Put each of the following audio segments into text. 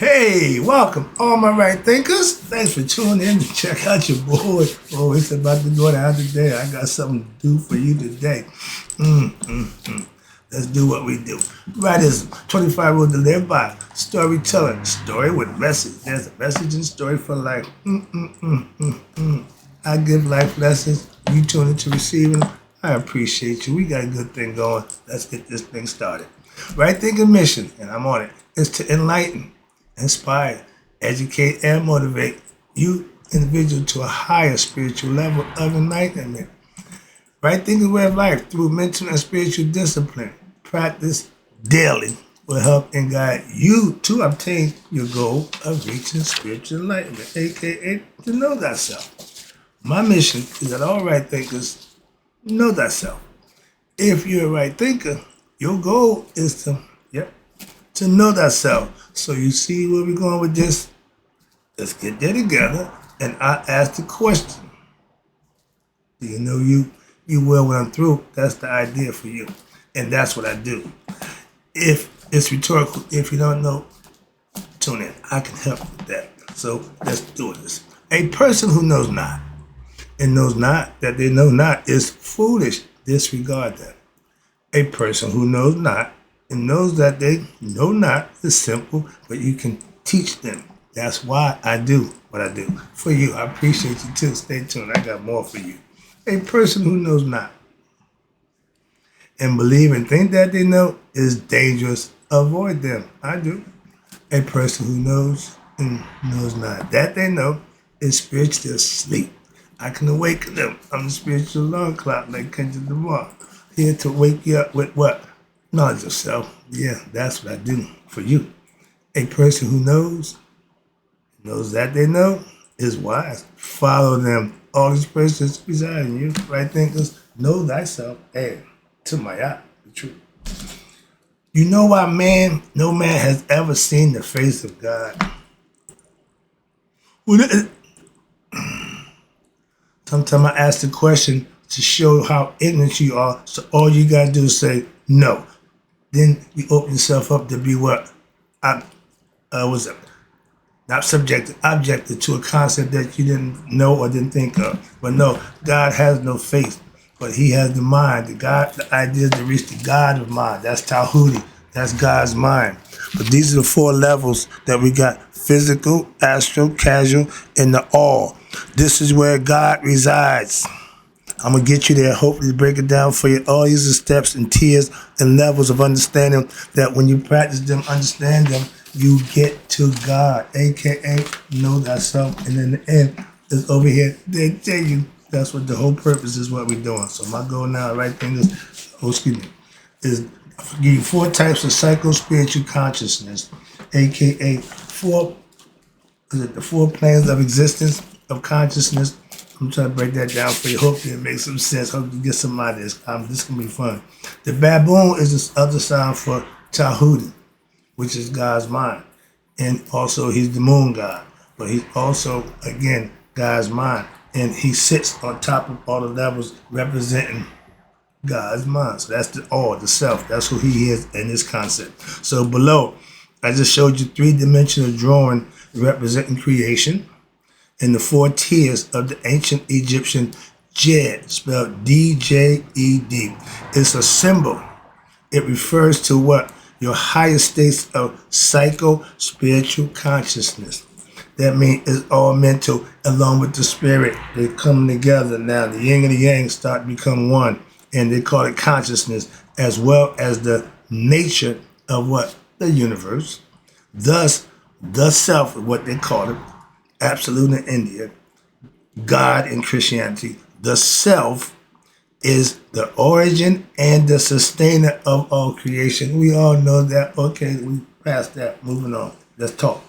Hey, welcome, all my right thinkers. Thanks for tuning in to check out your boy. Oh, it's about to go down today. I got something to do for you today. Let's do what we do. Wrightism, 25 rules to live by. Storytelling, story with message. There's a message and story for life. I give life lessons. You tune into receiving them. I appreciate you. We got a good thing going. Let's get this thing started. Right thinking mission, and I'm on it, is to enlighten, inspire, educate, and motivate you individual to a higher spiritual level of enlightenment. Right thinking way of life through mental and spiritual discipline. Practice daily will help and guide you to obtain your goal of reaching spiritual enlightenment, aka to know thyself. My mission is that all right thinkers know thyself. If you're a right thinker, your goal is to know thyself. So you see where we're going with this? Let's get there together. And I ask the question. Do you know you will when I'm through? That's the idea for you. And that's what I do. If it's rhetorical, if you don't know, tune in. I can help with that. So let's do this. A person who knows not and knows not that they know not is foolish. Disregard that. A person who knows not and knows that they know not is simple, but you can teach them. That's why I do what I do. For you, I appreciate you too. Stay tuned. I got more for you. A person who knows not and believe and think that they know is dangerous. Avoid them. I do. A person who knows and knows not that they know is spiritually asleep. I can awaken them. I'm the spiritual alarm clock like Kendrick Lamar. Here to wake you up with what? Knowledge of self. Yeah, that's what I do for you. A person who knows that they know is wise. Follow them. All these persons reside in you. Right thinkers, know thyself and to my eye, the truth. You know why no man has ever seen the face of God? Sometimes I ask the question to show how ignorant you are, so all you gotta do is say no. Then you open yourself up to be what? Was it? Not subjective, objective to a concept that you didn't know or didn't think of. But no, God has no face, but he has the mind. The idea is to reach the God of mind. That's Tahuti. That's God's mind. But these are the four levels that we got: physical, astral, casual, and the all. This is where God resides. I'm going to get you there, hopefully break it down for you. All these are steps and tiers and levels of understanding that when you practice them, understand them, you get to God, a.k.a. know thyself. And in the end, is over here. They tell you that's what the whole purpose is what we're doing. So my goal now, right thing is, is give you four types of psycho-spiritual consciousness, a.k.a. the four planes of existence, of consciousness. I'm trying to break that down for you. Hopefully it makes some sense. Hope you get some ideas. This can be fun. The baboon is this other sign for Tahuti, which is God's mind. And also he's the moon god. But he's also, again, God's mind. And he sits on top of all the levels representing God's mind. So that's the all, the self. That's who he is in this concept. So below, I just showed you three-dimensional drawing representing creation in the four tiers of the ancient Egyptian Djed, spelled D-J-E-D. It's a symbol. It refers to what? Your higher states of psycho-spiritual consciousness. That means it's all mental along with the spirit. They come together now. The yin and the yang start to become one. And they call it consciousness, as well as the nature of what? The universe. Thus, the self, what they call it, absolute in India, God in Christianity. The self is the origin and the sustainer of all creation. We all know that. Okay, we passed that. Moving on. Let's talk.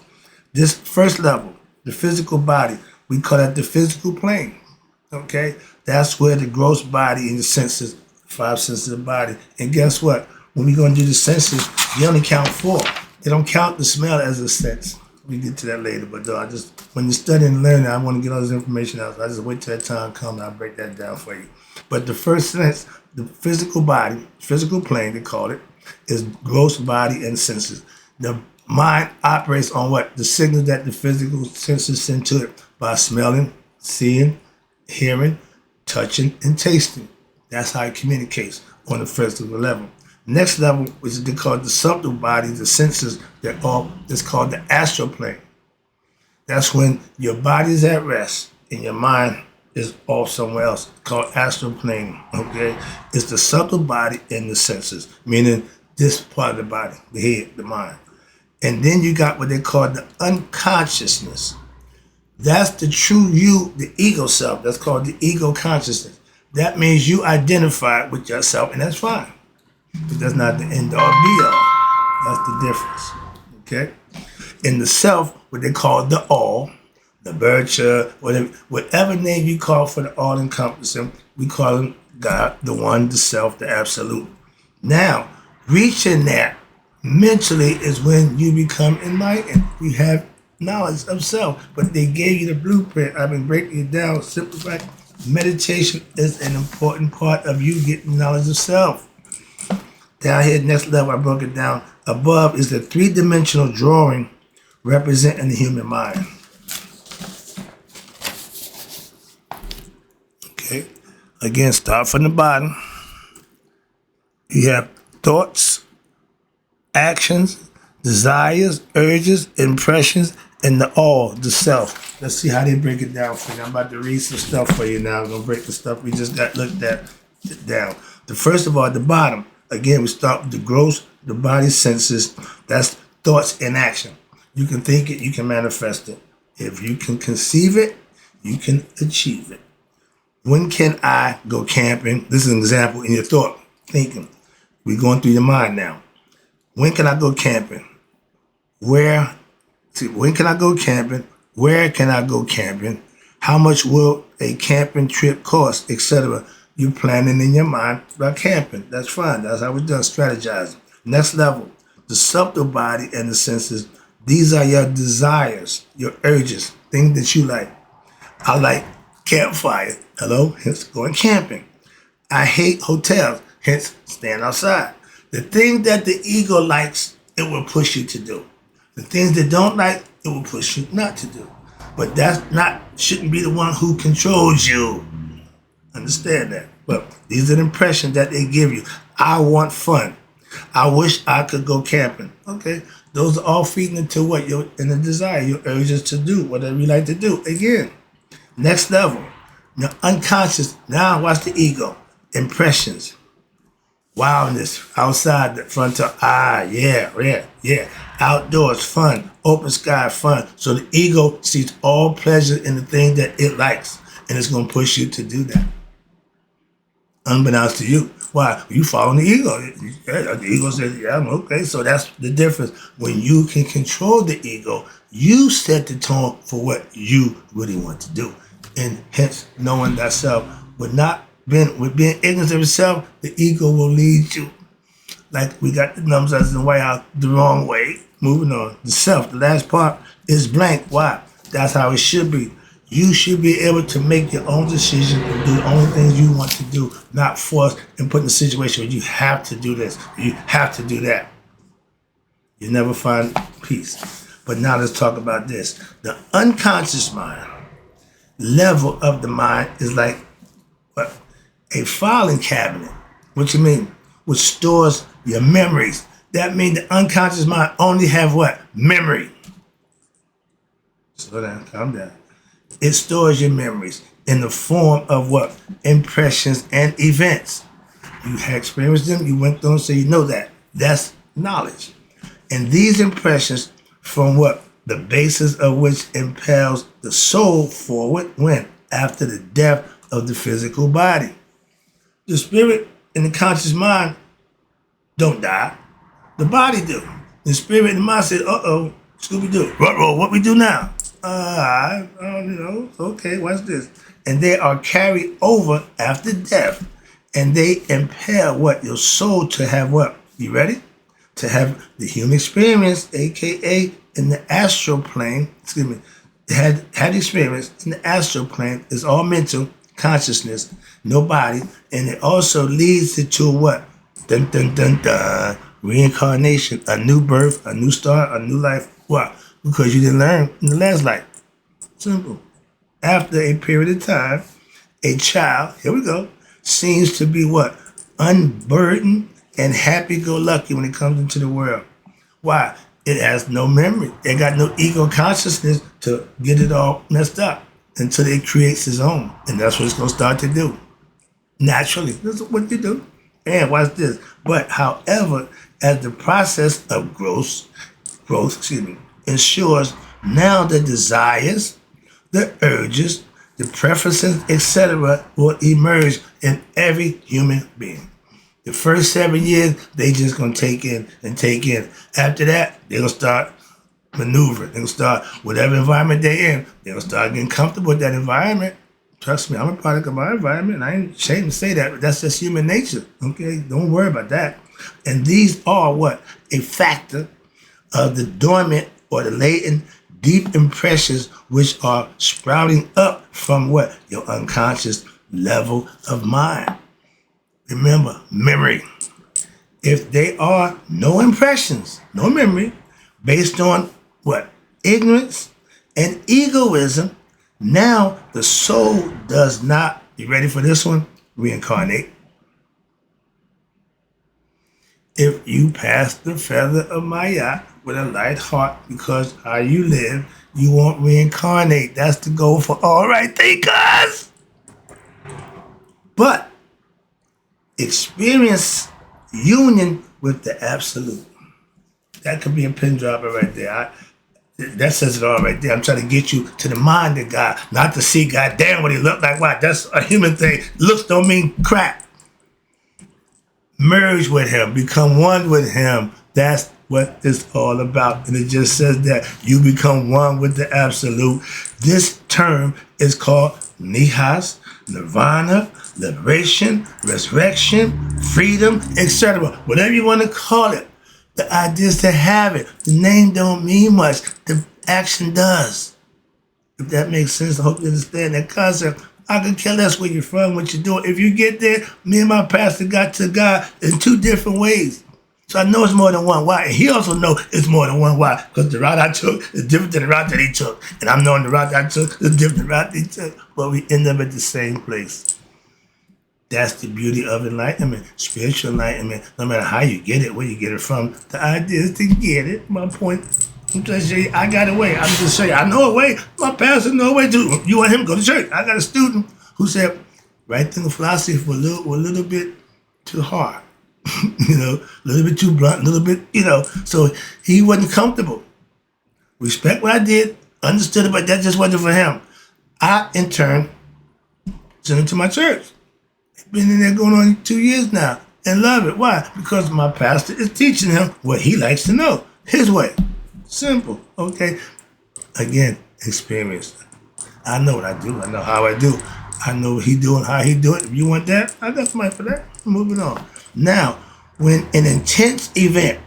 This first level, the physical body, we call that the physical plane. Okay? That's where the gross body and the senses, five senses of the body. And guess what? When we're going to do the senses, you only count four. They don't count the smell as a sense. We get to that later, but when you're studying and learning, I want to get all this information out. So I just wait till that time comes and I'll break that down for you. But the first sense, the physical body, physical plane, they call it, is gross body and senses. The Mind operates on what? The signals that the physical senses send to it by smelling, seeing, hearing, touching, and tasting. That's how it communicates on the physical level. Next level, which is called the subtle body, the senses, that's called the astral plane. That's when your body's at rest and your mind is off somewhere else, called astral plane. Okay, it's the subtle body and the senses, meaning this part of the body, the head, the mind. And then you got what they call the unconsciousness. That's the true you, the ego self. That's called the ego consciousness. That means you identify with yourself, and that's fine. But that's not the end all be all. That's the difference. Okay? In the self, what they call the all, the virtue, whatever name you call for the all encompassing, we call him God, the one, the self, the absolute. Now, reaching that mentally is when you become enlightened. You have knowledge of self, but they gave you the blueprint. I've been breaking it down, simplified. Meditation is an important part of you getting knowledge of self. Down here, next level, I broke it down. Above is the three-dimensional drawing representing the human mind. Okay. Again, start from the bottom. You have thoughts, actions, desires, urges, impressions, and the all, the self. Let's see how they break it down for you. I'm about to read some stuff for you now. I'm going to break the stuff we just got looked at down. The first of all, at the bottom, again, we start with the gross, the body senses. That's thoughts in action. You can think it, you can manifest it. If you can conceive it, you can achieve it. When can I go camping? This is an example in your thought, thinking. We're going through your mind now. When can I go camping? When can I go camping? Where can I go camping? How much will a camping trip cost, etc.? You're planning in your mind about camping. That's fine. That's how it's done, strategizing. Next level, the subtle body and the senses. These are your desires, your urges, things that you like. I like campfire. Hello? Hence going camping. I hate hotels. Hence staying outside. The things that the ego likes, it will push you to do. The things that don't like, it will push you not to do. But shouldn't be the one who controls you. Understand that. But these are the impressions that they give you. I want fun. I wish I could go camping. Okay. Those are all feeding into what your inner desire, your urges to do, whatever you like to do. Again, next level. Your unconscious. Now watch the ego. Impressions. Wildness. Outside the front door. Yeah. Outdoors, fun. Open sky, fun. So the ego sees all pleasure in the thing that it likes. And it's going to push you to do that. Unbeknownst to you. Why? You following the ego. Yeah, the ego says, yeah, I'm okay. So that's the difference. When you can control the ego, you set the tone for what you really want to do. And hence, knowing thyself. With being ignorant of yourself, the ego will lead you. Like we got the numbers in the White House the wrong way. Moving on. The self, the last part, is blank. Why? That's how it should be. You should be able to make your own decisions and do the only things you want to do, not forced and put in a situation where you have to do this, you have to do that. You never find peace. But now let's talk about this. The unconscious mind, level of the mind is like what? A filing cabinet. What you mean? Which stores your memories. That means the unconscious mind only have what? Memory. Slow down, calm down. It stores your memories in the form of what? Impressions and events. You have experienced them, you went through them, so you know that. That's knowledge. And these impressions from what? The basis of which impels the soul forward when? After the death of the physical body. The spirit and the conscious mind don't die. The body do. The spirit and the mind said, uh-oh, Scooby-Doo. What we do now? I don't know. Okay, watch this. And they are carried over after death. And they impel what? Your soul to have what? You ready? To have the human experience, a.k.a. in the astral plane, had experience in the astral plane. It's all mental, consciousness, no body. And it also leads it to what? Dun, dun, dun, dun. Reincarnation, a new birth, a new start, a new life. Why? Because you didn't learn in the last life. Simple. After a period of time, a child, here we go, seems to be what? Unburdened and happy-go-lucky when it comes into the world. Why? It has no memory. It got no ego consciousness to get it all messed up until it creates its own. And that's what it's going to start to do. Naturally. This is what you do. And watch this. But however, as the process of growth, ensures now the desires, the urges, the preferences, etc., will emerge in every human being. The first 7 years, they just gonna take in and take in. After that, they're gonna start maneuvering. They're gonna start whatever environment they're in. They're gonna start getting comfortable with that environment. Trust me, I'm a product of my environment, and I ain't ashamed to say that, but that's just human nature. Okay, don't worry about that. And these are what? A factor of the dormant or the latent deep impressions which are sprouting up from what? Your unconscious level of mind. Remember, memory. If they are no impressions, no memory, based on what? Ignorance and egoism, now the soul does not, you ready for this one? Reincarnate. If you pass the feather of my yacht with a light heart because how you live, you won't reincarnate. That's the goal for all right thinkers. But experience union with the absolute. That could be a pin dropper right there. That says it all right there. I'm trying to get you to the mind of God, not to see God damn what he looked like. Why? That's a human thing. Looks don't mean crap. Merge with him. Become one with him. That's what it's all about. And it just says that you become one with the absolute. This term is called nihas, nirvana, liberation, resurrection, freedom, etc. Whatever you want to call it. The idea is to have it. The name don't mean much. The action does. If that makes sense, I hope you understand that concept. I could care less where you're from, what you're doing. If you get there, me and my pastor got to God in two different ways. So I know it's more than one why. And he also knows it's more than one why. Because the route I took is different than the route that he took. And I'm knowing the route that I took is different than the route he took. But we end up at the same place. That's the beauty of enlightenment, spiritual enlightenment. No matter how you get it, where you get it from, the idea is to get it. My point, I'm just show you, I got a way. I'm just show you, I know a way. My pastor know a way too. You want him to go to church? I got a student who said, right thing of philosophy was a little bit too hard, a little bit too blunt, a little bit, So he wasn't comfortable. Respect what I did, understood it, but that just wasn't for him. I, in turn, sent him to my church. Been in there going on 2 years now and love it. Why? Because my pastor is teaching him what he likes to know. His way. Simple. Okay? Again, experience. I know what I do. I know how I do. I know what he doing, how he do it. If you want that, I got somebody for that. Moving on. Now, when an intense event,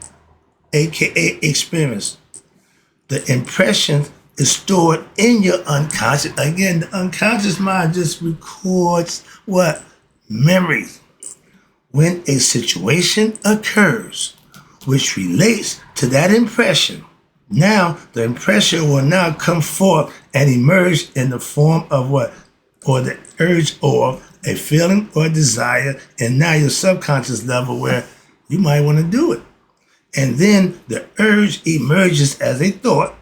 aka experience, the impression is stored in your unconscious. Again, the unconscious mind just records what? Memories. When a situation occurs which relates to that impression, now the impression will now come forth and emerge in the form of what? Or the urge or a feeling or desire, and now your subconscious level where you might want to do it. And then the urge emerges as a thought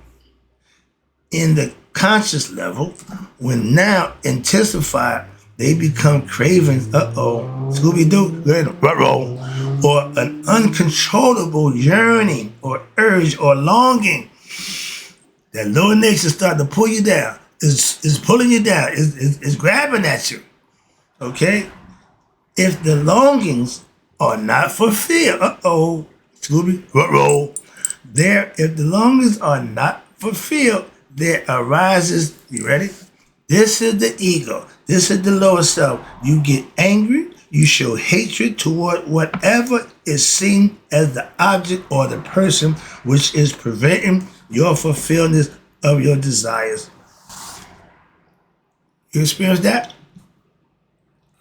in the conscious level when now intensified they become cravings, Scooby-Doo, ruh-roh, or an uncontrollable yearning or urge or longing. That lower nature start to pull you down, is pulling you down, is grabbing at you, okay? If the longings are not fulfilled, Scooby, ruh-roh, if the longings are not fulfilled, there arises, you ready? This is the ego. This is the lower self. You get angry. You show hatred toward whatever is seen as the object or the person which is preventing your fulfillment of your desires. You experience that?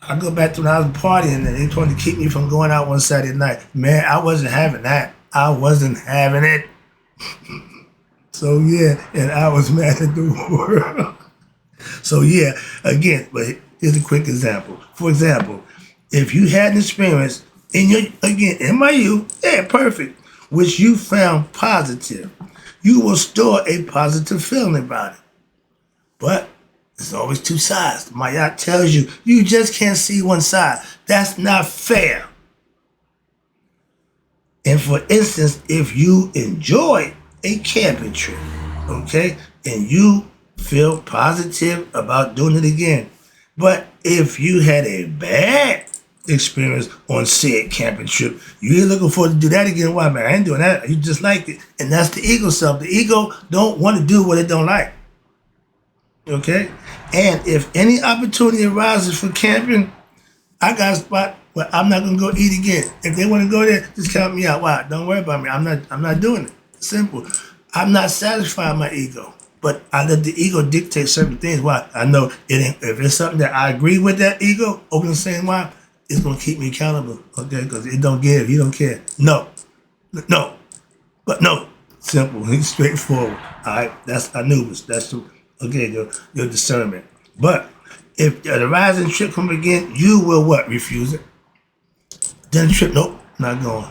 I go back to when I was partying and they tried to keep me from going out one Saturday night. Man, I wasn't having that. I wasn't having it. So yeah, and I was mad at the world. So yeah, again, but here's a quick example. For example, if you had an experience in your, again, in my youth, yeah, perfect, which you found positive, you will store a positive feeling about it. But there's always two sides. My yacht tells you, you just can't see one side. That's not fair. And for instance, if you enjoy a camping trip, okay, and you feel positive about doing it again, but if you had a bad experience on said camping trip, you ain't looking forward to do that again. Why, man? I ain't doing that. You just liked it. And that's the ego self. The ego don't want to do what it don't like. Okay? And if any opportunity arises for camping, I got a spot where I'm not gonna go eat again. If they want to go there, just count me out. Why? Don't worry about me. I'm not doing it. Simple. I'm not satisfying my ego. But I let the ego dictate certain things. Why? I know it ain't, if it's something that I agree with that ego, open the same why, it's gonna keep me accountable. Okay, because it don't give, you don't care. No. No. But no. Simple. It's straightforward. Alright, that's Anubis. That's the okay, your discernment. But if the rising trip come again, you will what? Refuse it. Then the trip, nope, not going.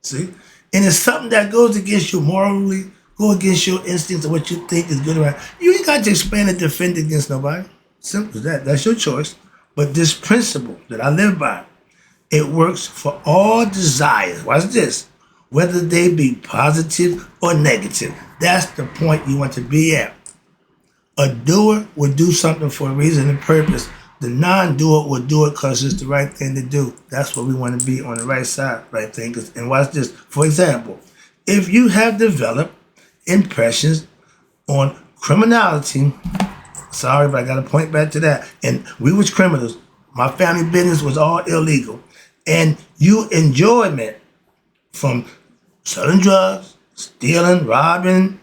See? And it's something that goes against you morally, go against your instincts of what you think is good around. You ain't got to expand and defend against nobody. Simple as that. That's your choice. But this principle that I live by, it works for all desires. Watch this. Whether they be positive or negative. That's the point you want to be at. A doer will do something for a reason and purpose. The non-doer will do it because it's the right thing to do. That's what we want to be on the right side, right thing. And watch this. For example, if you have developed impressions on criminality, sorry, but I got to point back to that. And we was criminals. My family business was all illegal. And you enjoyment from selling drugs, stealing, robbing,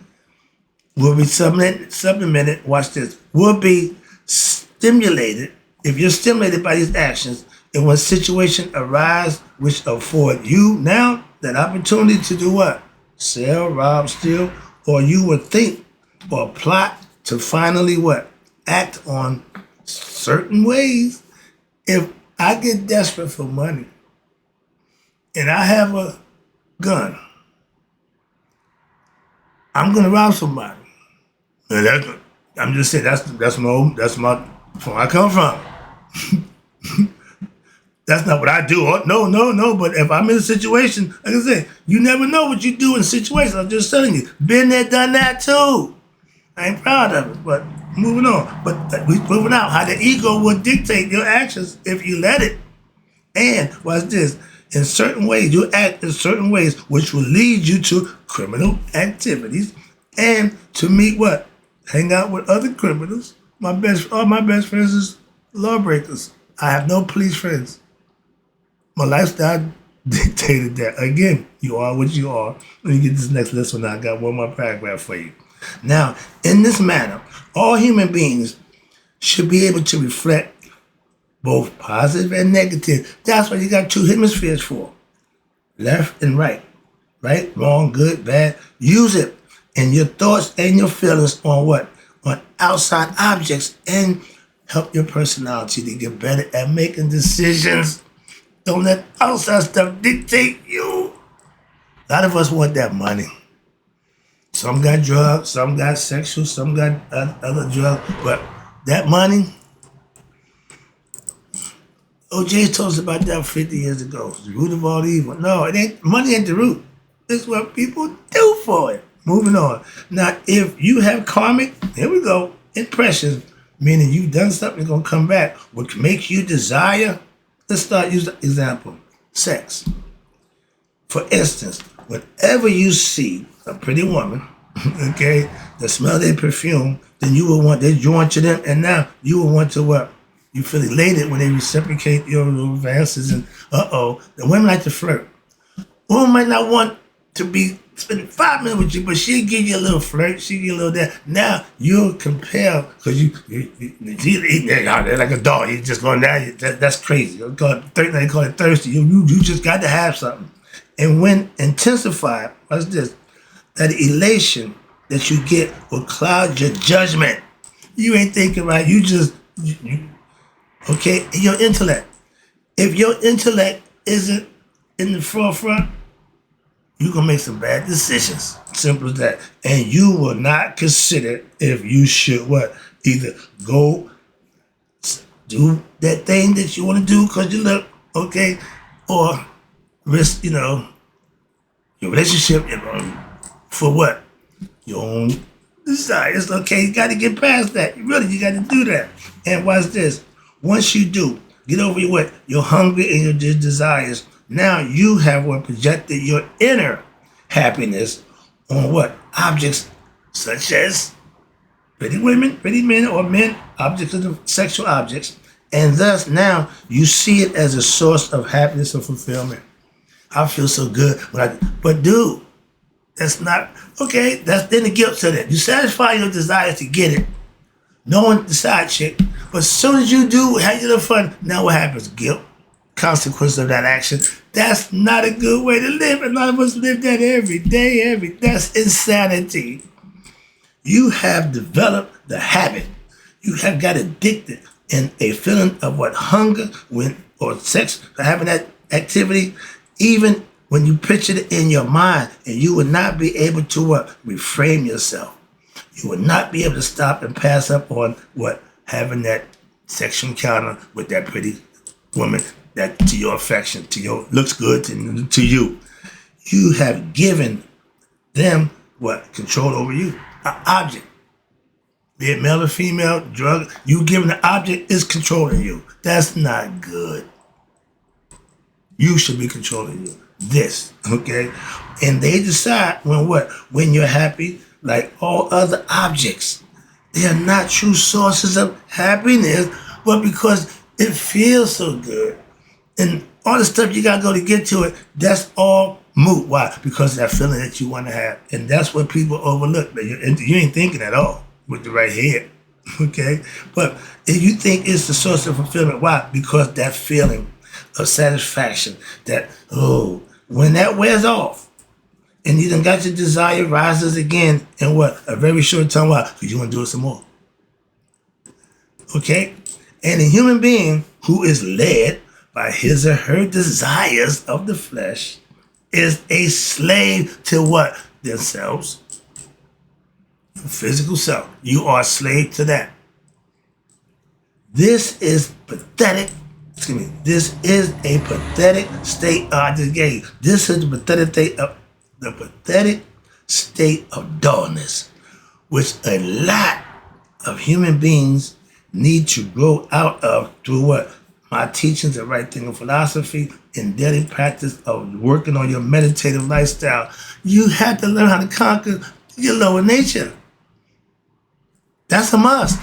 will be supplemented, watch this, will be stimulated, if you're stimulated by these actions, and when situation arise which afford you now that opportunity to do what? Sell, rob, steal, or you would think or plot to finally what? Act on certain ways. If I get desperate for money and I have a gun, I'm gonna rob somebody. And I'm just saying that's my from where I come from. That's not what I do. No. But if I'm in a situation, like I said, you never know what you do in situations. I'm just telling you, been there, done that too. I ain't proud of it, but moving on. But we moving out. How the ego will dictate your actions if you let it. And watch this. In certain ways, you act in certain ways, which will lead you to criminal activities, and to meet what? Hang out with other criminals. All my best friends is lawbreakers. I have no police friends. My lifestyle dictated that. Again, you are what you are. Let me get this next lesson. I got one more paragraph for you. Now, in this manner, all human beings should be able to reflect both positive and negative. That's what you got two hemispheres for. Left and right. Right, wrong, good, bad. Use it in your thoughts and your feelings on what? On outside objects, and help your personality to get better at making decisions. Don't let outside stuff dictate you. A lot of us want that money. Some got drugs, some got sexual, some got other drugs, but that money, OJ told us about that 50 years ago. It's the root of all evil. No, it ain't. Money ain't the root. It's what people do for it. Moving on. Now, if you have karmic, here we go, impressions, meaning you've done something that's going to come back, which makes you desire. Let's start using example. Sex. For instance, whenever you see a pretty woman, okay, that smell their perfume, then you will want, they're drawn to them, and now you will want to what? You feel elated when they reciprocate your advances, and the women like to flirt. Women might not want to be spend 5 minutes with you, but she'll give you a little flirt, she'll give you a little that. Now you're compelled because they're like a dog. You just going down. That's crazy. They call it thirsty. You just got to have something. And when intensified, what's this? That elation that you get will cloud your judgment. You ain't thinking right. Okay, your intellect. If your intellect isn't in the forefront, you're going to make some bad decisions. Simple as that. And you will not consider if you should what? Either go do that thing that you want to do because you look, okay, or risk, your relationship for what? Your own desires. Okay, you got to get past that. You got to do that. And watch this. Once you do, get over your hunger and your desires. Now you have projected your inner happiness on what? Objects such as pretty women, pretty men, or men, objects of the sexual objects. And thus now you see it as a source of happiness and fulfillment. I feel so good but dude, that's not, okay, that's then the guilt to that. You satisfy your desire to get it. No one the side chick. But as soon as you do have your little fun, now what happens? Guilt. Consequence of that action. That's not a good way to live. And a lot of us live that every day. That's insanity. You have developed the habit. You have got addicted in a feeling of hunger or sex, or having that activity, even when you picture it in your mind, and you would not be able to reframe yourself. You would not be able to stop and pass up on having that sexual encounter with that pretty woman that to your affection, to your looks good to you. You have given them control over you, an object. Be it male or female, drug, you giving the object is controlling you. That's not good. You should be controlling you. This, okay? And they decide when you're happy, like all other objects. They are not true sources of happiness, but because it feels so good. And all the stuff you gotta go to get to it, that's all moot. Why? Because of that feeling that you want to have. And that's what people overlook. You ain't thinking at all with the right head, okay? But if you think it's the source of fulfillment, why? Because that feeling of satisfaction, when that wears off, and you done got your desire rises again in a very short time. Why? Because you want to do it some more. Okay? And a human being who is led by his or her desires of the flesh is a slave to themselves. Physical self. You are a slave to that. This is pathetic. This is a pathetic state. I just gave. This is the pathetic state of dullness, which a lot of human beings need to grow out of through my teachings of right thinking philosophy and daily practice of working on your meditative lifestyle. You have to learn how to conquer your lower nature. That's a must,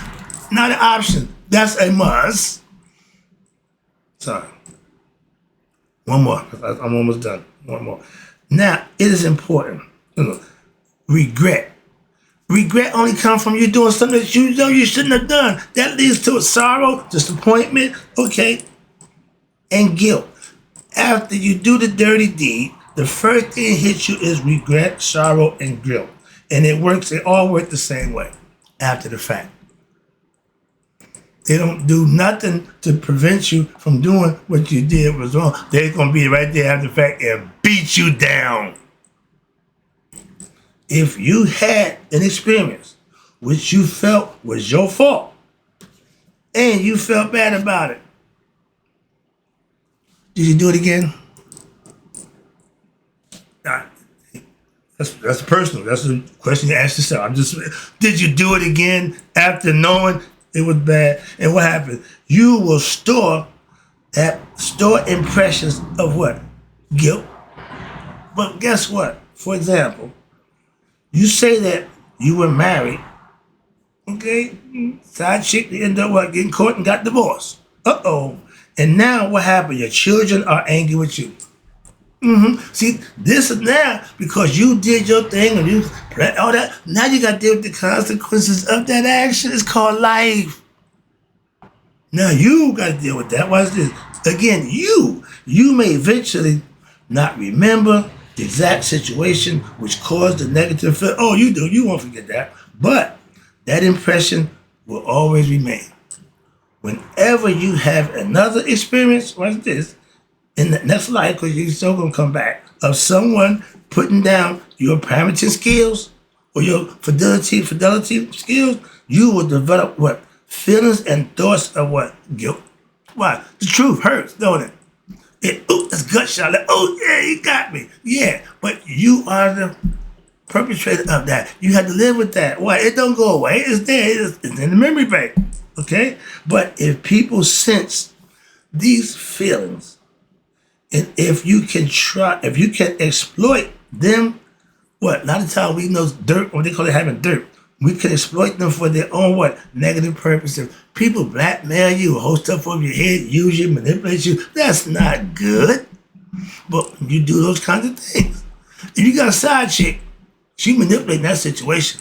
not an option. That's a must. Sorry. One more. I'm almost done. One more. Now, it is important. Regret. Regret only comes from you doing something that you know you shouldn't have done. That leads to a sorrow, disappointment, okay, and guilt. After you do the dirty deed, the first thing that hits you is regret, sorrow, and guilt. And it all works the same way after the fact. They don't do nothing to prevent you from doing what you did was wrong. They're going to be right there after the fact and beat you down. If you had an experience which you felt was your fault and you felt bad about it, did you do it again? Nah, that's personal. That's a question you ask yourself. Did you do it again after knowing it was bad? And what happened? You will store impressions of guilt. But guess what? For example, you say that you were married, okay? Side chick, you end up getting caught and got divorced. Uh-oh. And now what happened? Your children are angry with you. See, this is now because you did your thing and you all that. Now you got to deal with the consequences of that action. It's called life. Now you got to deal with that. Watch this. Again, you may eventually not remember the exact situation which caused the negative feel. Oh, you do. You won't forget that. But that impression will always remain. Whenever you have another experience, watch this, in the next life, because you're still going to come back, of someone putting down your parenting skills or your fidelity skills, you will develop what? Feelings and thoughts of what? Guilt. Why? The truth hurts, don't it? That's gut shot. Like, oh, yeah, you got me. Yeah, but you are the perpetrator of that. You have to live with that. Why? It don't go away. It's there. It's in the memory bank. Okay? But if people sense these feelings, and if you can exploit them, what? A lot of times we know dirt, what they call it having dirt. We can exploit them for their own what? Negative purposes. People blackmail you, hold stuff over your head, use you, manipulate you. That's not good. But you do those kinds of things. If you got a side chick, she manipulating that situation.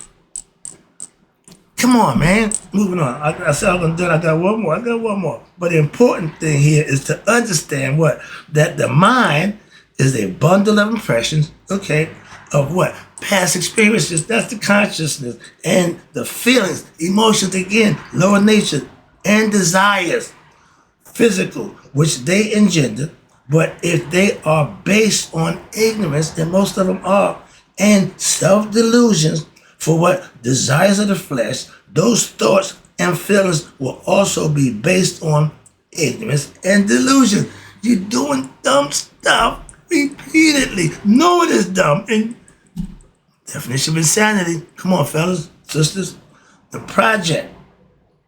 Come on, man. Moving on. I said I was going to do it. I got one more. But the important thing here is to understand what? That the mind is a bundle of impressions, okay, of what? Past experiences. That's the consciousness. And the feelings, emotions, again, lower nature, and desires, physical, which they engender. But if they are based on ignorance, and most of them are, and self-delusions, for what? Desires of the flesh, those thoughts and feelings will also be based on ignorance and delusion. You're doing dumb stuff repeatedly. Knowing it's dumb. And definition of insanity. Come on, fellas, sisters. The project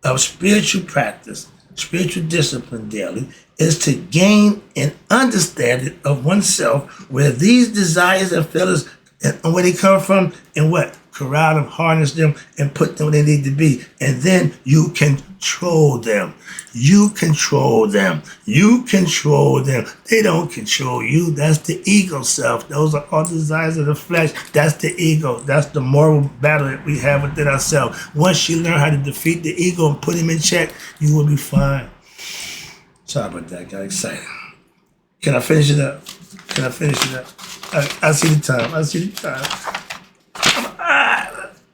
of spiritual practice, spiritual discipline daily, is to gain an understanding of oneself where these desires and feelings and where they come from and what? Corral them, harness them, and put them where they need to be. And then you control them. You control them. You control them. They don't control you. That's the ego self. Those are all desires of the flesh. That's the ego. That's the moral battle that we have within ourselves. Once you learn how to defeat the ego and put him in check, you will be fine. Sorry about that. I got excited. Can I finish it up? I see the time.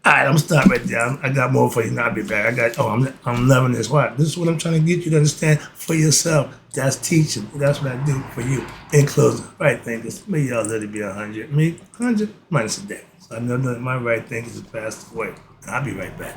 All right, I'm stopping right there. I got more for you. Now I'll be back. I'm loving this. Why? This is what I'm trying to get you to understand for yourself. That's teaching. That's what I do for you. In closing, right thinkers. May y'all let it be 100. Me, 100 minus a day. So I know that my right thinkers have passed away. I'll be right back.